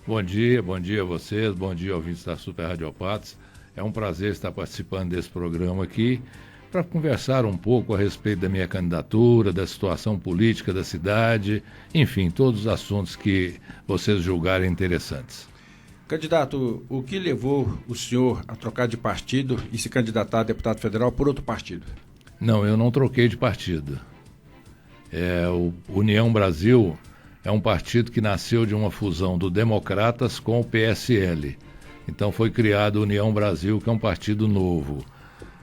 Bom dia a vocês, bom dia ouvintes da Super Rádio Patos. É um prazer estar participando desse programa aqui para conversar um pouco a respeito da minha candidatura, da situação política da cidade, enfim, todos os assuntos que vocês julgarem interessantes. Candidato, o que levou o senhor a trocar de partido e se candidatar a deputado federal por outro partido? Não, eu não troquei de partido. O União Brasil é um partido que nasceu de uma fusão do Democratas com o PSL. Então foi criado a União Brasil, que é um partido novo.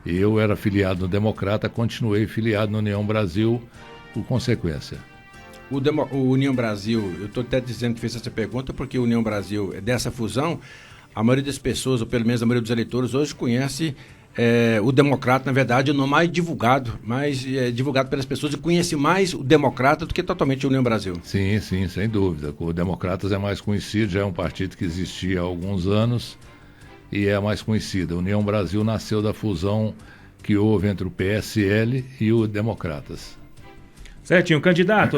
E eu era filiado no Democrata, continuei filiado na União Brasil por consequência. O União Brasil, eu estou até dizendo que fez essa pergunta porque o União Brasil, dessa fusão, a maioria das pessoas, ou pelo menos a maioria dos eleitores, hoje conhece o Democrata, na verdade, não mais divulgado, divulgado pelas pessoas e conhece mais o Democrata do que totalmente a União Brasil. Sim, sem dúvida. O Democratas é mais conhecido, já é um partido que existia há alguns anos e é mais conhecido. A União Brasil nasceu da fusão que houve entre o PSL e o Democratas. Certinho, candidato,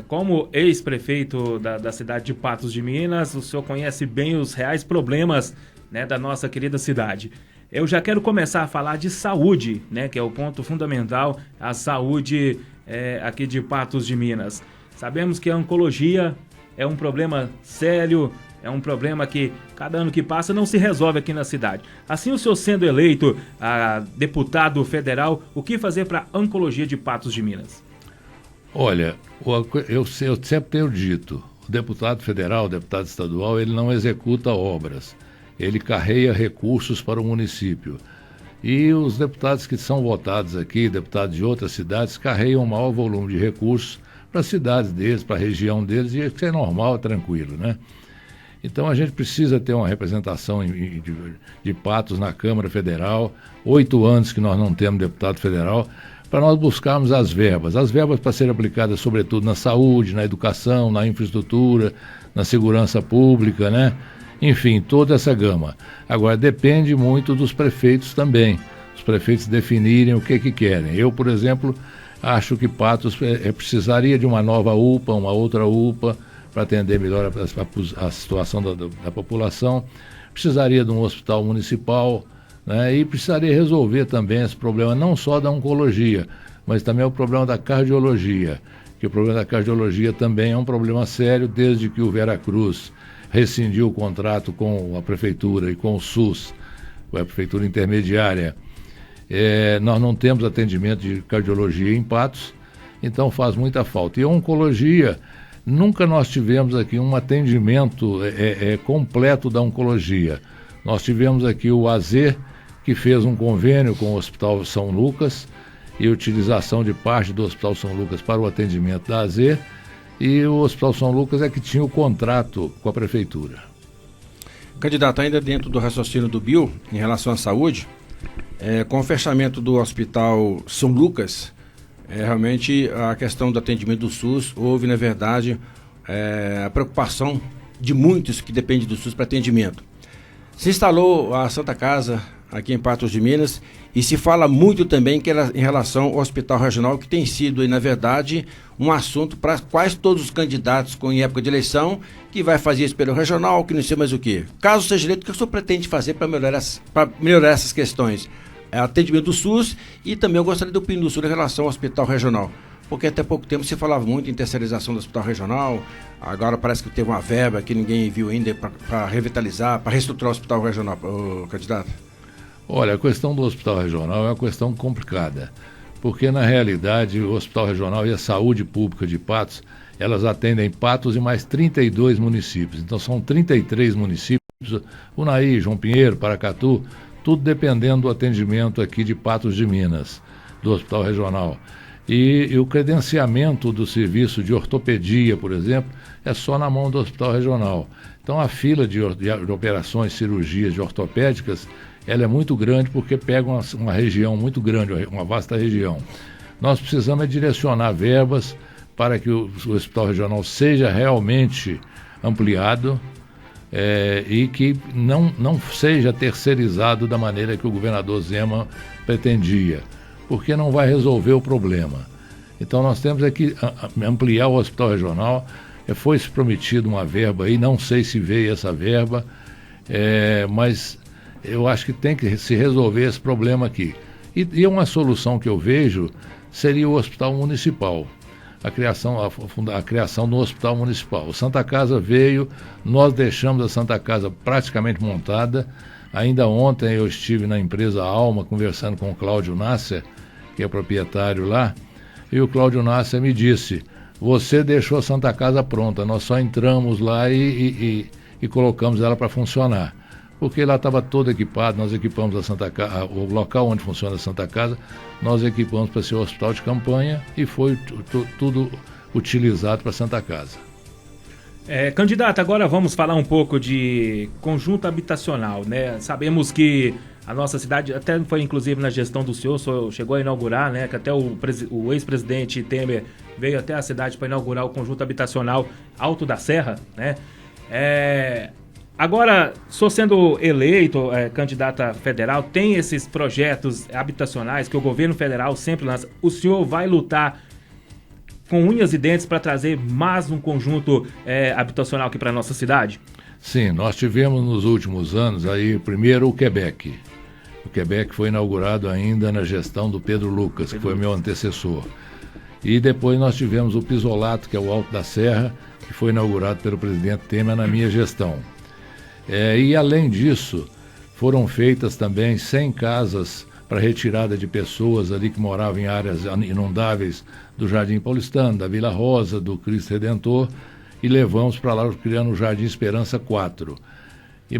como ex-prefeito da cidade de Patos de Minas, o senhor conhece bem os reais problemas, né, da nossa querida cidade. Eu já quero começar a falar de saúde, né, que é o ponto fundamental, a saúde aqui de Patos de Minas. Sabemos que a oncologia é um problema sério, é um problema que cada ano que passa não se resolve aqui na cidade. Assim, o senhor sendo eleito deputado federal, o que fazer para a oncologia de Patos de Minas? Olha, eu sempre tenho dito, o deputado federal, o deputado estadual, ele não executa obras, ele carrega recursos para o município. E os deputados que são votados aqui, deputados de outras cidades, carregam o maior volume de recursos para as cidades deles, para a região deles, e isso é normal, é tranquilo, né? Então a gente precisa ter uma representação de Patos na Câmara Federal, 8 anos que nós não temos deputado federal, para nós buscarmos as verbas para serem aplicadas sobretudo na saúde, na educação, na infraestrutura, na segurança pública, né? Enfim, toda essa gama. Agora, depende muito dos prefeitos também, os prefeitos definirem o que querem. Eu, por exemplo, acho que Patos precisaria de uma nova UPA, uma outra UPA, para atender melhor a situação da população, precisaria de um hospital municipal, né? E precisaria resolver também esse problema, não só da oncologia, mas também o problema da cardiologia, que o problema da cardiologia também é um problema sério, desde que o Veracruz rescindiu o contrato com a prefeitura e com o SUS, com a prefeitura intermediária. Nós não temos atendimento de cardiologia em Patos, então faz muita falta. E a oncologia, nunca nós tivemos aqui um atendimento completo da oncologia. Nós tivemos aqui o AZ, que fez um convênio com o Hospital São Lucas e utilização de parte do Hospital São Lucas para o atendimento da AZ, e o Hospital São Lucas é que tinha o contrato com a prefeitura. Candidato, ainda dentro do raciocínio do Bill, em relação à saúde, com o fechamento do Hospital São Lucas, realmente a questão do atendimento do SUS, houve, na verdade, a preocupação de muitos que dependem do SUS para atendimento. Se instalou a Santa Casa aqui em Patos de Minas e se fala muito também que em relação ao Hospital Regional, que tem sido, na verdade, um assunto para quase todos os candidatos em época de eleição, que vai fazer isso pelo regional, que não sei mais o quê. Caso seja eleito, o que o senhor pretende fazer para melhorar essas questões? Atendimento do SUS, e também eu gostaria de opinião do senhor em relação ao Hospital Regional. Porque até pouco tempo se falava muito em terceirização do Hospital Regional, agora parece que teve uma verba que ninguém viu ainda para revitalizar, para reestruturar o Hospital Regional, candidato. Olha, a questão do Hospital Regional é uma questão complicada, porque na realidade o Hospital Regional e a saúde pública de Patos, elas atendem Patos e mais 32 municípios, então são 33 municípios, Unaí, João Pinheiro, Paracatu, tudo dependendo do atendimento aqui de Patos de Minas, do Hospital Regional. E o credenciamento do serviço de ortopedia, por exemplo, é só na mão do Hospital Regional. Então a fila de operações, cirurgias de ortopédicas, ela é muito grande porque pega uma região muito grande, uma vasta região. Nós precisamos direcionar verbas para que o Hospital Regional seja realmente ampliado e que não seja terceirizado da maneira que o governador Zema pretendia, porque não vai resolver o problema. Então nós temos que ampliar o Hospital Regional, Foi-se prometido uma verba aí, não sei se veio essa verba, mas eu acho que tem que se resolver esse problema aqui. E uma solução que eu vejo seria o hospital municipal, a criação do hospital municipal. O Santa Casa veio, nós deixamos a Santa Casa praticamente montada. Ainda ontem eu estive na empresa Alma conversando com o Cláudio Nasser, que é proprietário lá, e o Cláudio Nasser me disse: você deixou a Santa Casa pronta, nós só entramos lá e colocamos ela para funcionar. Porque lá estava todo equipado, nós equipamos a Santa Casa, o local onde funciona a Santa Casa, nós equipamos para ser o hospital de campanha e foi tudo utilizado para a Santa Casa. Candidato, agora vamos falar um pouco de conjunto habitacional, né? Sabemos que a nossa cidade, até foi inclusive na gestão do senhor chegou a inaugurar, né? Que até o ex-presidente Temer veio até a cidade para inaugurar o conjunto habitacional Alto da Serra, né? Agora, sou sendo eleito candidata federal, tem esses projetos habitacionais que o governo federal sempre lança. O senhor vai lutar com unhas e dentes para trazer mais um conjunto habitacional aqui para a nossa cidade? Sim, nós tivemos nos últimos anos aí, primeiro o Quebec. O Quebec foi inaugurado ainda na gestão do Pedro Lucas, que foi meu antecessor. E depois nós tivemos o Pisolato, que é o Alto da Serra, que foi inaugurado pelo presidente Temer na minha gestão. E além disso, foram feitas também 100 casas para retirada de pessoas ali que moravam em áreas inundáveis do Jardim Paulistano, da Vila Rosa, do Cristo Redentor, e levamos para lá criando o Jardim Esperança 4.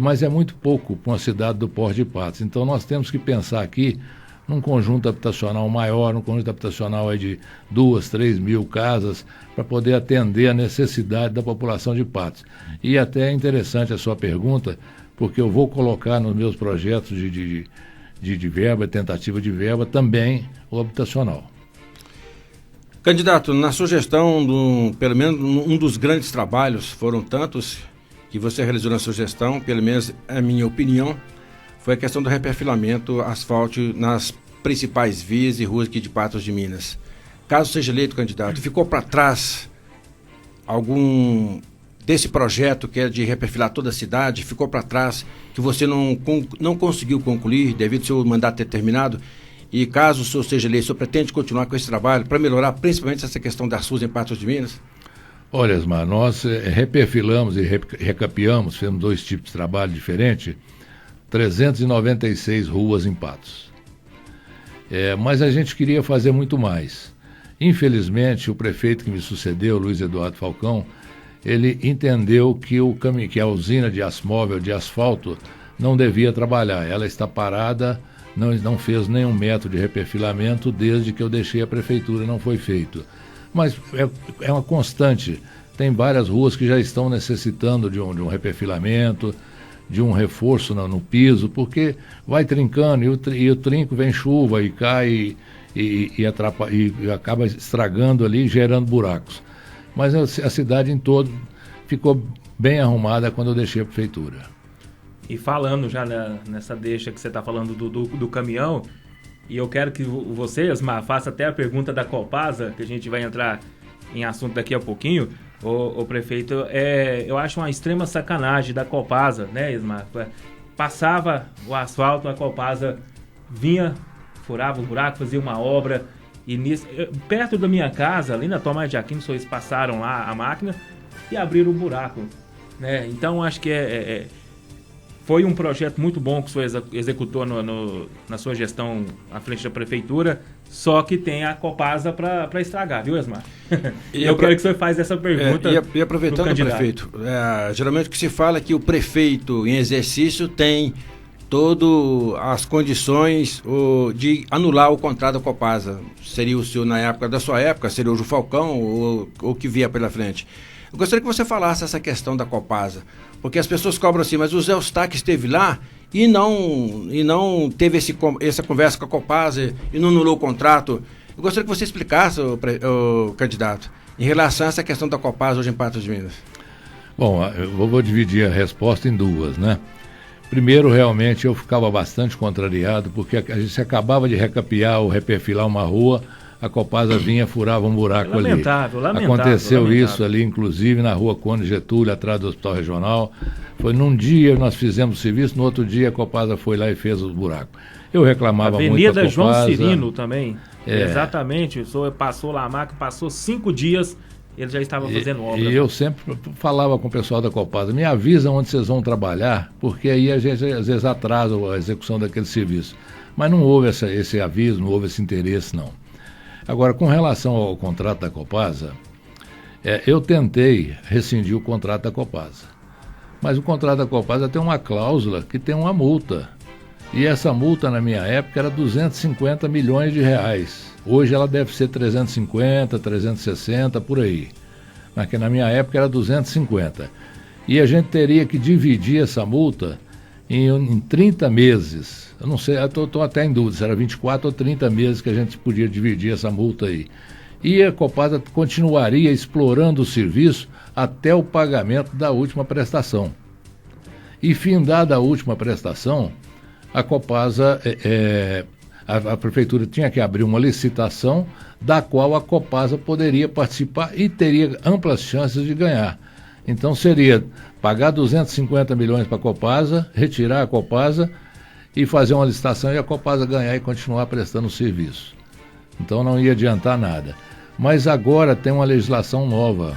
Mas é muito pouco para uma cidade do Porto de Patos. Então nós temos que pensar aqui num conjunto habitacional maior, um conjunto habitacional aí de 2, 3 mil casas, para poder atender a necessidade da população de Patos. E até é interessante a sua pergunta, porque eu vou colocar nos meus projetos de verba, tentativa de verba, também o habitacional. Candidato, na sua gestão, pelo menos um dos grandes trabalhos, foram tantos que você realizou na sua gestão, pelo menos a minha opinião, foi a questão do reperfilamento asfalto nas principais vias e ruas aqui de Patos de Minas. Caso seja eleito candidato, ficou para trás algum desse projeto que é de reperfilar toda a cidade, ficou para trás, que você não conseguiu concluir devido ao seu mandato ter terminado? E caso o senhor seja eleito, o senhor pretende continuar com esse trabalho para melhorar principalmente essa questão das ruas em Patos de Minas? Olha, Osmar, nós reperfilamos e recapeamos, fizemos 2 tipos de trabalho diferentes, 396 ruas em Patos. Mas a gente queria fazer muito mais. Infelizmente, o prefeito que me sucedeu, Luiz Eduardo Falcão, ele entendeu que a usina de Asmóvel, de asfalto, não devia trabalhar. Ela está parada, não fez nenhum método de reperfilamento desde que eu deixei a prefeitura, não foi feito. Mas é uma constante. Tem várias ruas que já estão necessitando de um reperfilamento, de um reforço no piso, porque vai trincando e o trinco vem chuva e cai e acaba estragando ali, gerando buracos. Mas a cidade em todo ficou bem arrumada quando eu deixei a prefeitura. E falando já nessa deixa que você está falando do caminhão, e eu quero que você, Osmar, faça até a pergunta da Copasa, que a gente vai entrar em assunto daqui a pouquinho. O prefeito, eu acho uma extrema sacanagem da Copasa, né, Osmar? Passava o asfalto, a Copasa vinha, furava o buraco, fazia uma obra, e perto da minha casa, ali na Tomás de Aquino, eles passaram lá a máquina e abriram o buraco, né? Então acho que foi um projeto muito bom que o senhor executou na sua gestão à frente da prefeitura, só que tem a Copasa para estragar, viu, Osmar? Eu quero que o senhor faça essa pergunta. E aproveitando, prefeito, geralmente o que se fala é que o prefeito em exercício tem todas as condições de anular o contrato da Copasa. Seria o senhor na época da sua época, seria o Falcão ou o que vier pela frente. Eu gostaria que você falasse essa questão da Copasa, porque as pessoas cobram assim, mas o Zé Eustáquio esteve lá e não teve essa conversa com a Copasa e não anulou o contrato. Eu gostaria que você explicasse, o candidato, em relação a essa questão da Copasa hoje em Patos de Minas. Bom, eu vou dividir a resposta em 2, né? Primeiro, realmente, eu ficava bastante contrariado, porque a gente acabava de recapear ou reperfilar uma rua, a Copasa vinha, furava um buraco ali. Lamentável. Aconteceu isso ali, inclusive, na rua Conde Getúlio, atrás do Hospital Regional. Foi num dia nós fizemos o serviço, no outro dia a Copasa foi lá e fez os buracos. Eu reclamava muito da Avenida Copasa. João Cirino também. Exatamente. O senhor passou lá a máquina, passou 5 dias, ele já estava fazendo obra. E eu sempre falava com o pessoal da Copasa, me avisa onde vocês vão trabalhar, porque aí a gente às vezes atrasa a execução daquele serviço. Mas não houve esse aviso, não houve esse interesse, não. Agora, com relação ao contrato da Copasa, eu tentei rescindir o contrato da Copasa. Mas o contrato da Copasa tem uma cláusula que tem uma multa. E essa multa, na minha época, era 250 milhões de reais. Hoje ela deve ser 350, 360, por aí. Mas que na minha época era 250. E a gente teria que dividir essa multa em 30 meses. Eu não sei, estou até em dúvida se era 24 ou 30 meses que a gente podia dividir essa multa aí. E a Copasa continuaria explorando o serviço até o pagamento da última prestação. E findada a última prestação, a Copasa, a Prefeitura tinha que abrir uma licitação da qual a Copasa poderia participar e teria amplas chances de ganhar. Então seria pagar 250 milhões para a Copasa, retirar a Copasa e fazer uma licitação e a Copasa ganhar e continuar prestando o serviço. Então não ia adiantar nada. Mas agora tem uma legislação nova,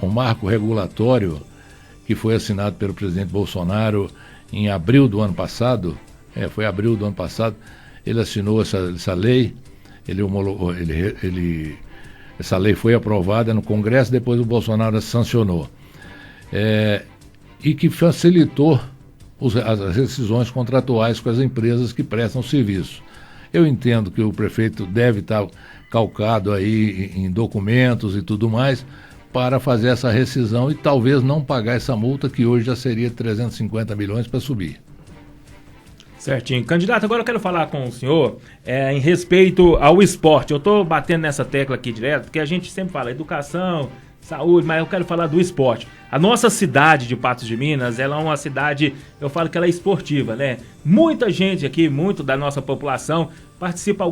o marco regulatório que foi assinado pelo presidente Bolsonaro em abril do ano passado, foi abril do ano passado, ele assinou essa lei, essa lei foi aprovada no Congresso, depois o Bolsonaro sancionou, e que facilitou as rescisões contratuais com as empresas que prestam serviço. Eu entendo que o prefeito deve estar calcado aí em documentos e tudo mais para fazer essa rescisão e talvez não pagar essa multa que hoje já seria 350 milhões para subir. Certinho. Candidato, agora eu quero falar com o senhor em respeito ao esporte. Eu estou batendo nessa tecla aqui direto, porque a gente sempre fala educação, saúde, mas eu quero falar do esporte. A nossa cidade de Patos de Minas, ela é uma cidade, eu falo que ela é esportiva, né? Muita gente aqui, muito da nossa população participa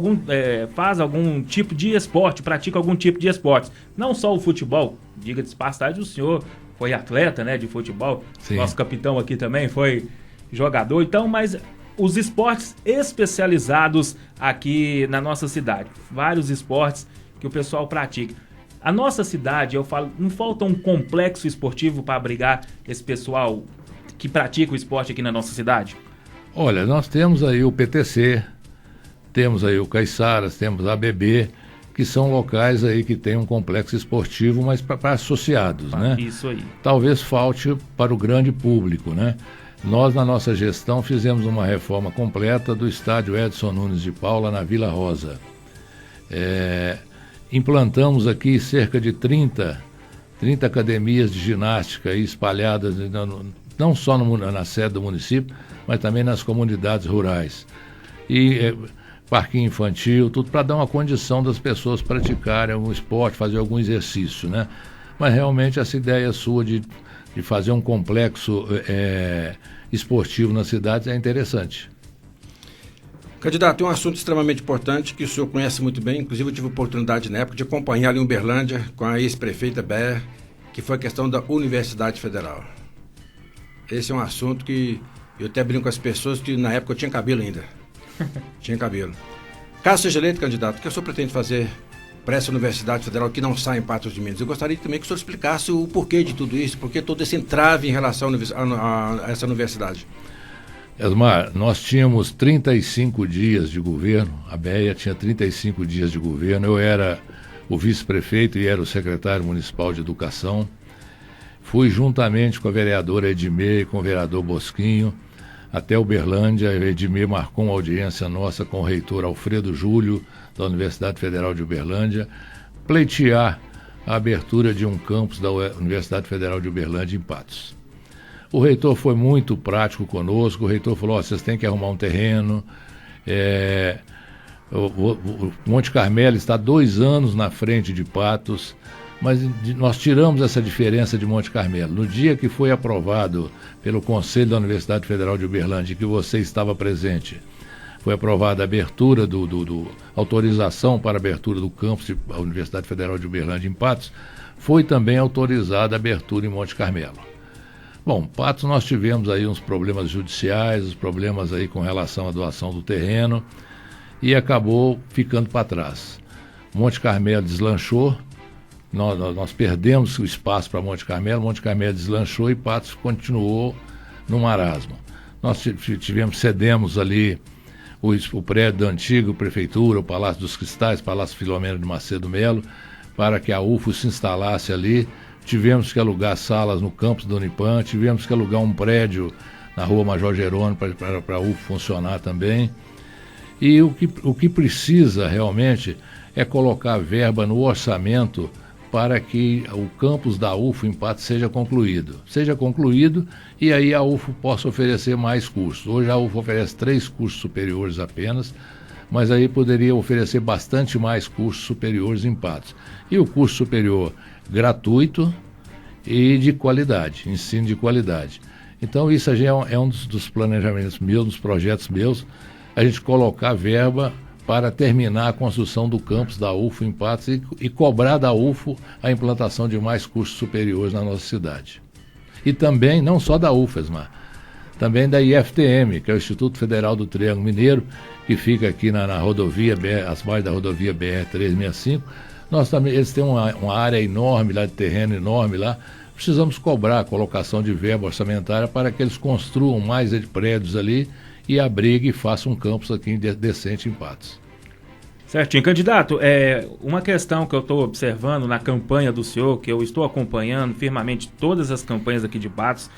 faz algum tipo de esporte, pratica algum tipo de esporte. Não só o futebol, diga de passagem, o senhor foi atleta, né, de futebol. Sim. Nosso capitão aqui também foi jogador, então, mas os esportes especializados aqui na nossa cidade, vários esportes que o pessoal pratica. A nossa cidade, eu falo, não falta um complexo esportivo para abrigar esse pessoal que pratica o esporte aqui na nossa cidade? Olha, nós temos aí o PTC, temos aí o Caiçaras, temos a ABB, que são locais aí que tem um complexo esportivo, mas para associados, né? Isso aí. Talvez falte para o grande público, né? Nós, na nossa gestão, fizemos uma reforma completa do estádio Edson Nunes de Paula, na Vila Rosa. Implantamos aqui cerca de 30 academias de ginástica espalhadas, não só na sede do município, mas também nas comunidades rurais. E parquinho infantil, tudo para dar uma condição das pessoas praticarem um esporte, fazer algum exercício, né? Mas realmente essa ideia sua de fazer um complexo esportivo na cidade é interessante. Candidato, tem um assunto extremamente importante que o senhor conhece muito bem, inclusive eu tive a oportunidade na época de acompanhar ali em Uberlândia com a ex-prefeita Ber, que foi a questão da Universidade Federal. Esse é um assunto que eu até brinco com as pessoas que na época eu tinha cabelo ainda. Tinha cabelo. Caso seja eleito, candidato, o que o senhor pretende fazer para essa Universidade Federal que não sai em Patos de Minas? Eu gostaria também que o senhor explicasse o porquê de tudo isso, porquê todo esse entrave em relação a essa universidade. Esmar, nós tínhamos 35 dias de governo, a BEA tinha 35 dias de governo, eu era o vice-prefeito e era o secretário municipal de educação. Fui juntamente com a vereadora Edmê e com o vereador Bosquinho até Uberlândia. A Edmê marcou uma audiência nossa com o reitor Alfredo Júlio, da Universidade Federal de Uberlândia, pleitear a abertura de um campus da Universidade Federal de Uberlândia em Patos. O reitor foi muito prático conosco, o reitor falou, vocês têm que arrumar um terreno, o Monte Carmelo está 2 anos na frente de Patos, mas nós tiramos essa diferença de Monte Carmelo. No dia que foi aprovado pelo Conselho da Universidade Federal de Uberlândia, que você estava presente, foi aprovada a abertura autorização para a abertura do campus da Universidade Federal de Uberlândia em Patos, foi também autorizada a abertura em Monte Carmelo. Bom, Patos nós tivemos aí uns problemas judiciais, os problemas aí com relação à doação do terreno, e acabou ficando para trás. Monte Carmelo deslanchou, nós perdemos o espaço para Monte Carmelo deslanchou e Patos continuou no marasmo. Nós cedemos ali o prédio da antiga prefeitura, o Palácio dos Cristais, Palácio Filomeno de Macedo Melo, para que a UFO se instalasse ali. Tivemos que alugar salas no campus do Unipam, tivemos que alugar um prédio na rua Major Jerônimo para a UFO funcionar também. E o que precisa realmente é colocar verba no orçamento para que o campus da UFO em Patos seja concluído. E aí a UFO possa oferecer mais cursos. Hoje a UFO oferece 3 cursos superiores apenas, mas aí poderia oferecer bastante mais cursos superiores em Patos. E o curso superior gratuito e de qualidade, ensino de qualidade. Então isso já é um dos planejamentos meus, dos projetos meus, a gente colocar verba para terminar a construção do campus da UFO em Patos e cobrar da UFO a implantação de mais cursos superiores na nossa cidade. E também, não só da UFESMA, também da IFTM, que é o Instituto Federal do Triângulo Mineiro, que fica aqui na rodovia, as margens da rodovia BR-365. Eles têm uma área enorme lá, de terreno enorme lá. Precisamos cobrar a colocação de verba orçamentária para que eles construam mais prédios ali e abriguem e façam um campus aqui decente em Patos. Certinho. Candidato, uma questão que eu estou observando na campanha do senhor, que eu estou acompanhando firmemente todas as campanhas aqui de Patos,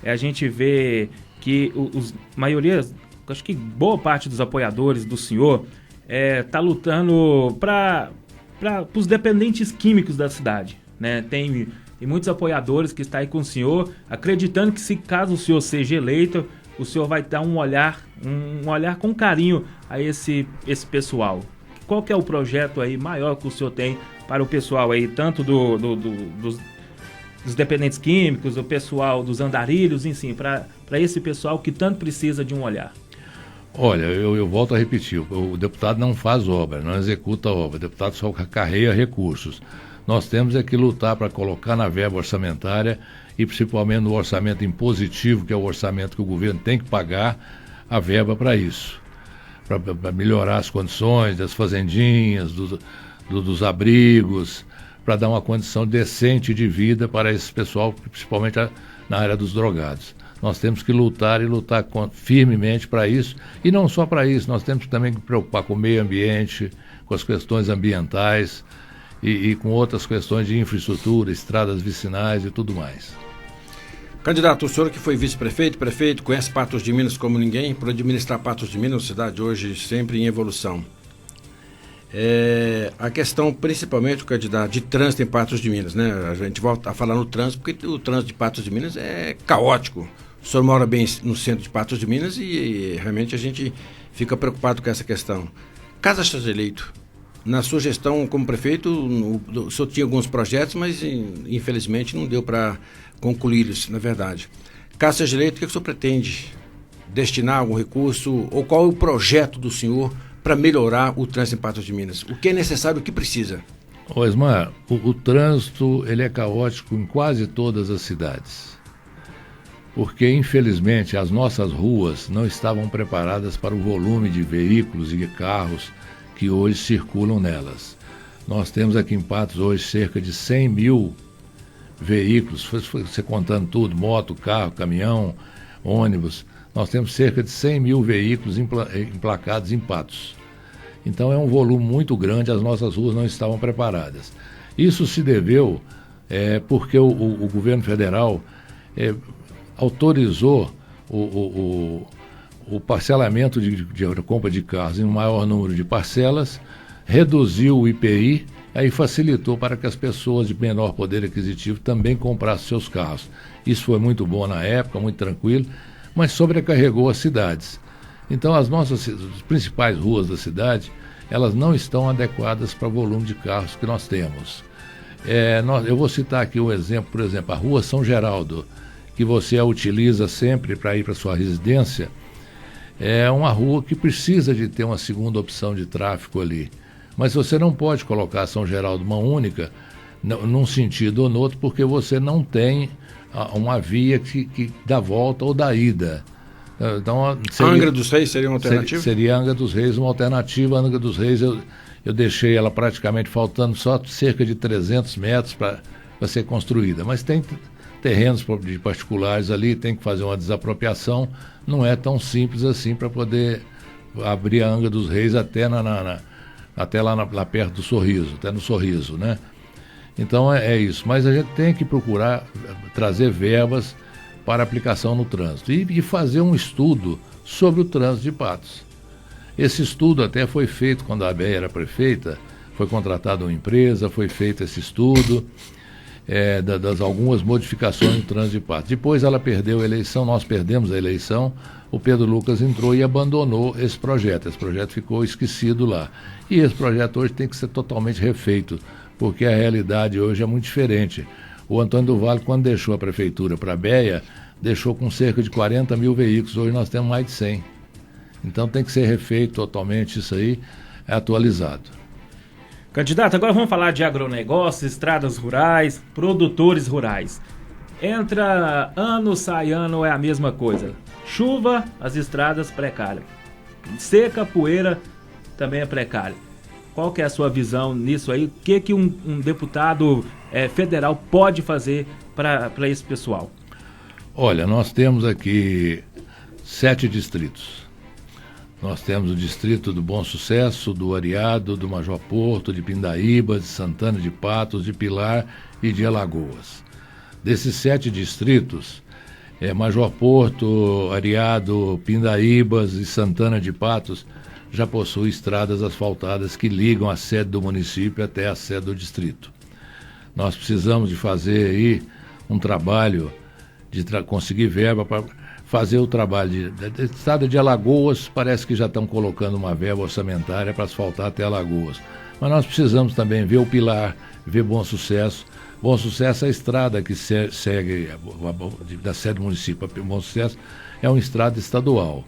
a gente vê que acho que boa parte dos apoiadores do senhor está lutando para os dependentes químicos da cidade, né? Tem muitos apoiadores que estão aí com o senhor, acreditando que se caso o senhor seja eleito, o senhor vai dar um olhar com carinho a esse pessoal. Qual que é o projeto aí maior que o senhor tem para o pessoal aí, tanto dos dependentes químicos, o pessoal dos andarilhos, enfim, para esse pessoal que tanto precisa de um olhar? Olha, eu volto a repetir, o deputado não faz obra, não executa obra, o deputado só carrega recursos. Nós temos que lutar para colocar na verba orçamentária e principalmente no orçamento impositivo, que é o orçamento que o governo tem que pagar, a verba para isso, para melhorar as condições das fazendinhas, dos abrigos, para dar uma condição decente de vida para esse pessoal, principalmente na área dos drogados. Nós temos que lutar firmemente para isso, e não só para isso, nós temos também que preocupar com o meio ambiente, com as questões ambientais e com outras questões de infraestrutura, estradas vicinais e tudo mais. Candidato, o senhor que foi vice-prefeito, prefeito, conhece Patos de Minas como ninguém, para administrar Patos de Minas, uma cidade hoje sempre em evolução. A questão, principalmente, candidato, de trânsito em Patos de Minas, né? A gente volta a falar no trânsito, porque o trânsito de Patos de Minas é caótico. O senhor mora bem no centro de Patos de Minas e realmente a gente fica preocupado com essa questão. Caso seja eleito, na sua gestão como prefeito, o senhor tinha alguns projetos, mas infelizmente não deu para concluí-los, na verdade. Caso seja eleito, o que o senhor pretende destinar algum recurso, ou qual é o projeto do senhor para melhorar o trânsito em Patos de Minas? O que é necessário, o que precisa? Osmar, o trânsito ele é caótico em quase todas as cidades, porque infelizmente as nossas ruas não estavam preparadas para o volume de veículos e de carros que hoje circulam nelas. Nós temos aqui em Patos hoje cerca de 100 mil veículos, você contando tudo, moto, carro, caminhão, ônibus, nós temos cerca de 100 mil veículos emplacados em Patos. Então é um volume muito grande, as nossas ruas não estavam preparadas. Isso se deveu porque o governo federal autorizou o parcelamento de compra de carros em um maior número de parcelas, reduziu o IPI, aí facilitou para que as pessoas de menor poder aquisitivo também comprassem seus carros. Isso foi muito bom na época, muito tranquilo, mas sobrecarregou as cidades. Então as principais ruas da cidade, elas não estão adequadas para o volume de carros que nós temos. Eu vou citar aqui um exemplo, por exemplo, a Rua São Geraldo, que você a utiliza sempre para ir para sua residência. é uma rua que precisa de ter uma segunda opção de tráfego ali. Mas você não pode colocar São Geraldo uma única, num sentido ou no outro, porque você não tem uma via que dá volta ou da ida. Então, Angra dos Reis seria uma alternativa? Seria Angra dos Reis uma alternativa. Angra dos Reis eu deixei ela praticamente faltando só cerca de 300 metros para ser construída. Mas tem terrenos de particulares ali, tem que fazer uma desapropriação. Não é tão simples assim para poder abrir a Angra dos Reis até lá perto do Sorriso, até no Sorriso, né? Então é isso. Mas a gente tem que procurar trazer verbas para aplicação no trânsito e fazer um estudo sobre o trânsito de Patos. Esse estudo até foi feito quando a ABEA era prefeita, foi contratada uma empresa, foi feito esse estudo das algumas modificações no trânsito de Patos. Depois ela perdeu a eleição, nós perdemos a eleição, o Pedro Lucas entrou e abandonou esse projeto. Esse projeto ficou esquecido lá. E esse projeto hoje tem que ser totalmente refeito, porque a realidade hoje é muito diferente. O Antônio do Vale, quando deixou a prefeitura para a ABEA, deixou com cerca de 40 mil veículos, hoje nós temos mais de 100. Então tem que ser refeito totalmente isso aí, atualizado. Candidato, agora vamos falar de agronegócio, estradas rurais, produtores rurais. Entra ano, sai ano, é a mesma coisa. Chuva, as estradas precárias. Seca, poeira, também é precário. Qual que é a sua visão nisso aí? O que um deputado federal pode fazer para esse pessoal? Olha, nós temos aqui 7 distritos. Nós temos o distrito do Bom Sucesso, do Areado, do Major Porto, de Pindaíba, de Santana de Patos, de Pilar e de Alagoas. Desses 7 distritos, Major Porto, Areado, Pindaíbas e Santana de Patos já possuem estradas asfaltadas que ligam a sede do município até a sede do distrito. Nós precisamos de fazer aí um trabalho de conseguir verba para fazer o trabalho. Da estrada de Alagoas, parece que já estão colocando uma verba orçamentária para asfaltar até Alagoas. Mas nós precisamos também ver o Pilar, ver Bom Sucesso. Bom Sucesso é a estrada que segue da sede do município. Bom Sucesso é uma estrada estadual.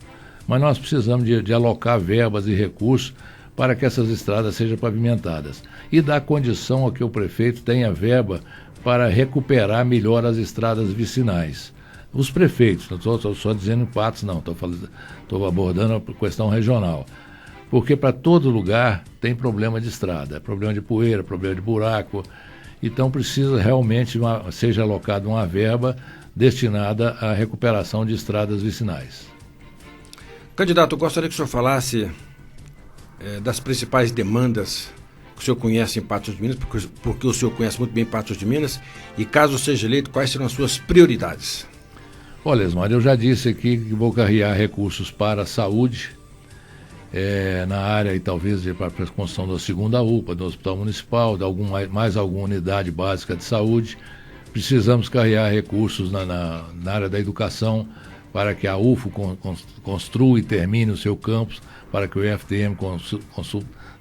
Mas nós precisamos de alocar verbas e recursos para que essas estradas sejam pavimentadas. E dar condição a que o prefeito tenha verba para recuperar melhor as estradas vicinais. Os prefeitos, não estou só dizendo em Patos, não, estou abordando a questão regional. Porque para todo lugar tem problema de estrada, problema de poeira, problema de buraco. Então precisa realmente seja alocada uma verba destinada à recuperação de estradas vicinais. Candidato, eu gostaria que o senhor falasse das principais demandas que o senhor conhece em Patos de Minas, porque o senhor conhece muito bem Patos de Minas, e caso seja eleito, quais serão as suas prioridades? Olha, Esmar, eu já disse aqui que vou carregar recursos para a saúde, na área e talvez para a construção da segunda UPA, do Hospital Municipal, de mais alguma unidade básica de saúde. Precisamos carregar recursos na área da educação para que a UFO construa e termine o seu campus, para que o IFTM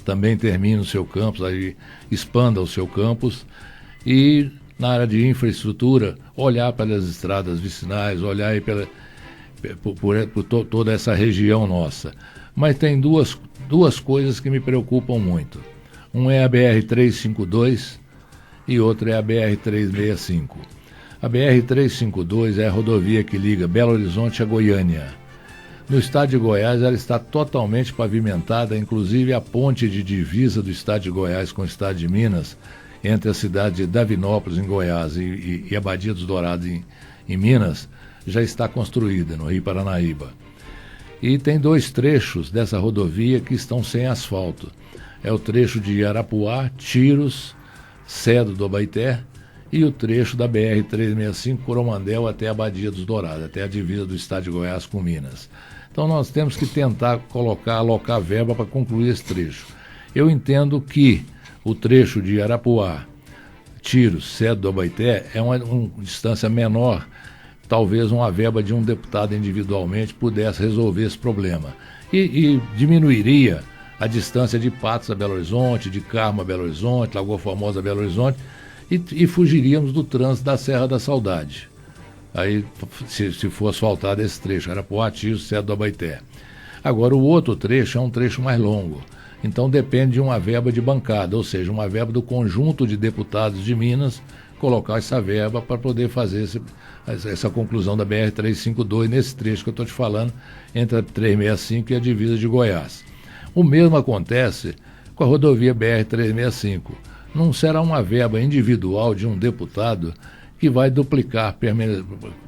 também termine o seu campus, aí expanda o seu campus. E na área de infraestrutura, olhar pelas estradas vicinais, olhar aí por toda essa região nossa. Mas tem duas coisas que me preocupam muito. Um é a BR-352 e outro é a BR-365. A BR-352 é a rodovia que liga Belo Horizonte a Goiânia. No estado de Goiás ela está totalmente pavimentada, inclusive a ponte de divisa do estado de Goiás com o estado de Minas, entre a cidade de Davinópolis, em Goiás, e Abadia dos Dourados, em Minas, já está construída, no Rio Paranaíba. E tem 2 trechos dessa rodovia que estão sem asfalto. É o trecho de Arapuá, Tiros, Cedo do Abaeté, e o trecho da BR-365, Coromandel, até a Abadia dos Dourados, até a divisa do estado de Goiás com Minas. Então nós temos que tentar alocar verba para concluir esse trecho. Eu entendo que o trecho de Arapuá, Tiros, Cedo do Abaeté é uma distância menor. Talvez uma verba de um deputado individualmente pudesse resolver esse problema. E diminuiria a distância de Patos a Belo Horizonte, de Carmo a Belo Horizonte, Lagoa Formosa a Belo Horizonte, e fugiríamos do trânsito da Serra da Saudade. Aí, se for asfaltado esse trecho, Arapuá, Tiros, Cedo do Abaeté. Agora, o outro trecho é um trecho mais longo. Então, depende de uma verba de bancada, ou seja, uma verba do conjunto de deputados de Minas, colocar essa verba para poder fazer essa conclusão da BR-352 nesse trecho que eu estou te falando, entre a 365 e a divisa de Goiás. O mesmo acontece com a rodovia BR-365. Não será uma verba individual de um deputado que vai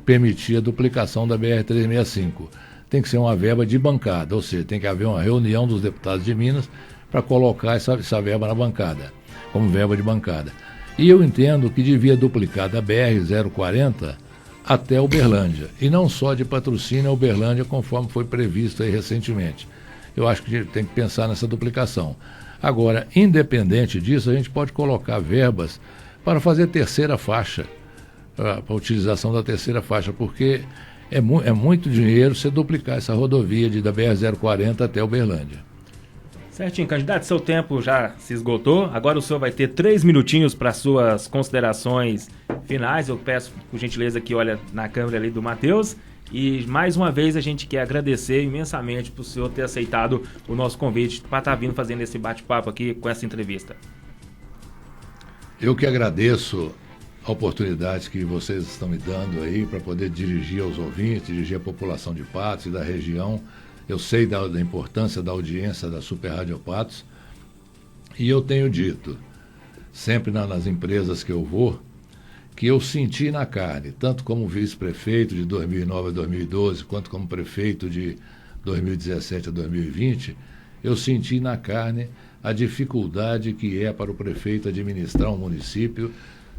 permitir a duplicação da BR-365. Tem que ser uma verba de bancada, ou seja, tem que haver uma reunião dos deputados de Minas para colocar essa verba na bancada, como verba de bancada. E eu entendo que devia duplicar da BR-040 até Uberlândia, e não só de Patrocínio a Uberlândia, conforme foi previsto aí recentemente. Eu acho que tem que pensar nessa duplicação. Agora, independente disso, a gente pode colocar verbas para fazer terceira faixa, para a utilização da terceira faixa, porque é muito dinheiro você duplicar essa rodovia da BR-040 até Uberlândia. Certinho, candidato, seu tempo já se esgotou. Agora o senhor vai ter 3 minutinhos para suas considerações finais. Eu peço, por gentileza, que olha na câmera ali do Matheus. E mais uma vez a gente quer agradecer imensamente por o senhor ter aceitado o nosso convite para estar vindo fazendo esse bate-papo aqui com essa entrevista. Eu que agradeço a oportunidade que vocês estão me dando aí para poder dirigir aos ouvintes, dirigir a população de Patos e da região. Eu sei da importância da audiência da Super Rádio Patos, e eu tenho dito, sempre nas empresas que eu vou, que eu senti na carne, tanto como vice-prefeito de 2009 a 2012, quanto como prefeito de 2017 a 2020, eu senti na carne a dificuldade que é para o prefeito administrar um município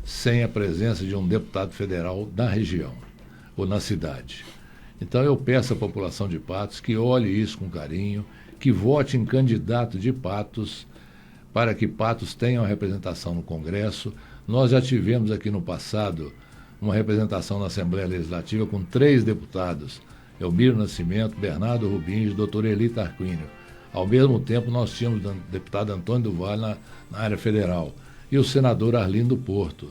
sem a presença de um deputado federal na região ou na cidade. Então eu peço à população de Patos que olhe isso com carinho, que vote em candidato de Patos, para que Patos tenha uma representação no Congresso. Nós já tivemos aqui no passado uma representação na Assembleia Legislativa com 3 deputados, Elmiro Nascimento, Bernardo Rubins e doutor Eli Tarquínio. Ao mesmo tempo nós tínhamos o deputado Antônio do Vale na área federal e o senador Arlindo Porto.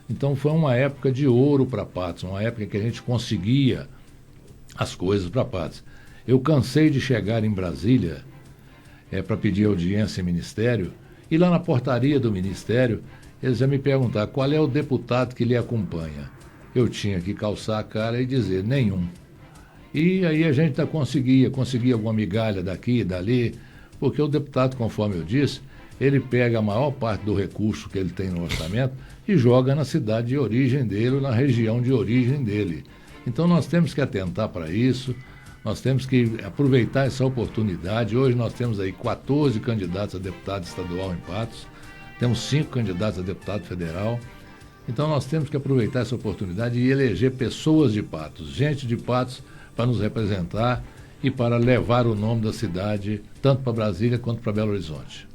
Então foi uma época de ouro para Patos, uma época em que a gente conseguia as coisas para Patos. Eu cansei de chegar em Brasília para pedir audiência em ministério, e lá na portaria do ministério eles iam me perguntar qual é o deputado que lhe acompanha. Eu tinha que calçar a cara e dizer nenhum. E aí a gente conseguia alguma migalha daqui e dali, porque o deputado, conforme eu disse, ele pega a maior parte do recurso que ele tem no orçamento e joga na cidade de origem dele ou na região de origem dele. Então nós temos que atentar para isso, nós temos que aproveitar essa oportunidade. Hoje nós temos aí 14 candidatos a deputado estadual em Patos, temos 5 candidatos a deputado federal. Então nós temos que aproveitar essa oportunidade e eleger pessoas de Patos, gente de Patos, para nos representar e para levar o nome da cidade tanto para Brasília quanto para Belo Horizonte.